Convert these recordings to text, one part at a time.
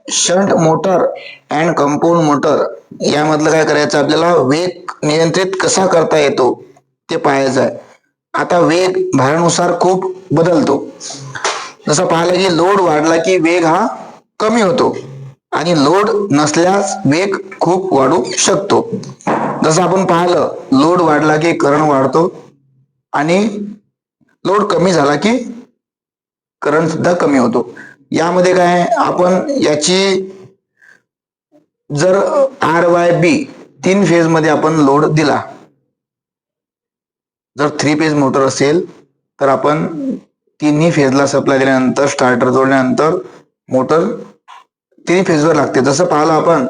Shunt motor and compound motor यामधलं काय करायचं आपल्याला, वेग नियंत्रित कसा करता येतो ते पाहायचं आहे. आता वेग भारानुसार खूप बदलतो. जसं पाहिलं की लोड वाढला की वेग हा कमी होतो आणि लोड नसल्यास वेग खूप वाढू शकतो. जसं आपण पाहिलं, लोड वाढला की करंट वाढतो आणि लोड कमी झाला की करंट सुद्धा कमी होतो. यामध्ये काय आपण याची जर RYB 3 फेज मध्ये आपण लोड दिला, जर 3 फेज मोटर असेल तर आपण तिन्ही फेजला सप्लाय दिल्यानंतर, स्टार्टर जोडल्यानंतर मोटर 3 फेजवर लागते. जसं पाहिलं आपण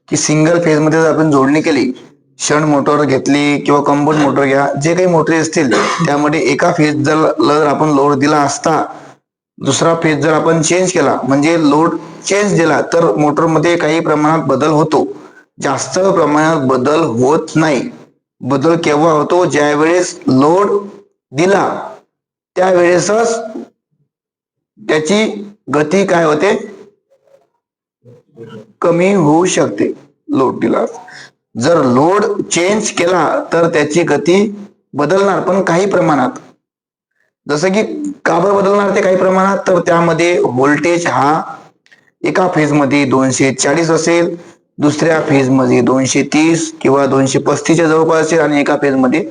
की सिंगल फेज मध्ये जर आपण जोडणी केली, शंट मोटर घेतली किंवा कंपाऊंड मोटर घ्या, जे काही मोटरी असतील त्यामध्ये एका फेज जर आपण लोड दिला असता, दुसरा फेज जर आपण चेंज केला म्हणजे लोड चेंज दिला तर मोटर मध्ये काही प्रमाणात बदल होतो, जास्त प्रमाणात बदल होत नाही. बदल केव्हा होतो, ज्या वेळेस लोड दिला त्यावेळेसच त्याची गती काय होते, कमी होऊ शकते. लोड दिला, जर लोड चेंज केला तर त्याची गती बदलणार पण काही प्रमाणात. जसं की का बरं बदलणार ते काही प्रमाणात, तर त्यामध्ये व्होल्टेज हा एका फेज मध्ये 240 असेल, दुसऱ्या फेज मध्ये 230 किंवा 235 च्या जवळपास असेल आणि एका फेज मध्ये,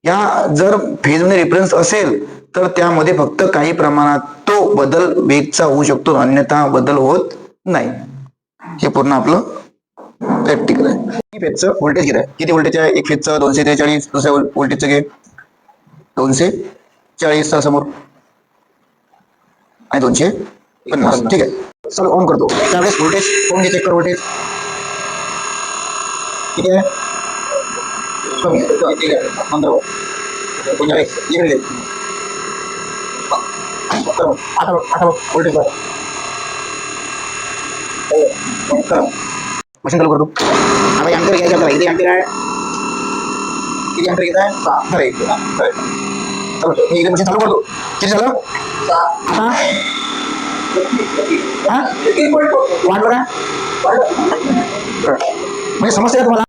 या जर फेज मध्ये डिफरन्स असेल तर त्यामध्ये फक्त काही प्रमाणात तो बदल वेगचा होऊ शकतो, अन्यथा बदल होत नाही. हे पूर्ण आपलं प्रॅक्टिकल आहे. फेजचं व्होल्टेज घे, किती व्होल्टेज आहे, एक फेजचं 243, दुसऱ्या व्होल्टेजचं घे 240 समोर आणि 250. ठीक आहे, चल ऑन करतो. त्यावेळेस व्होल्टेज कोण घे, चेक कर व्होल्टेज किती आहे, कमी आहे. ठीक आहे, नंतर इकडे आता व्होल्टेज मशीन चालू करतो. आता अँकर घ्यायचं आपल्याला, किती अँकर आहे, किती अँकर घेत आहे, 6. चलो मी इकडे मशीन चालू करतो. किती झालं आता, वाढलं का, म्हणजे समस्या तुम्हाला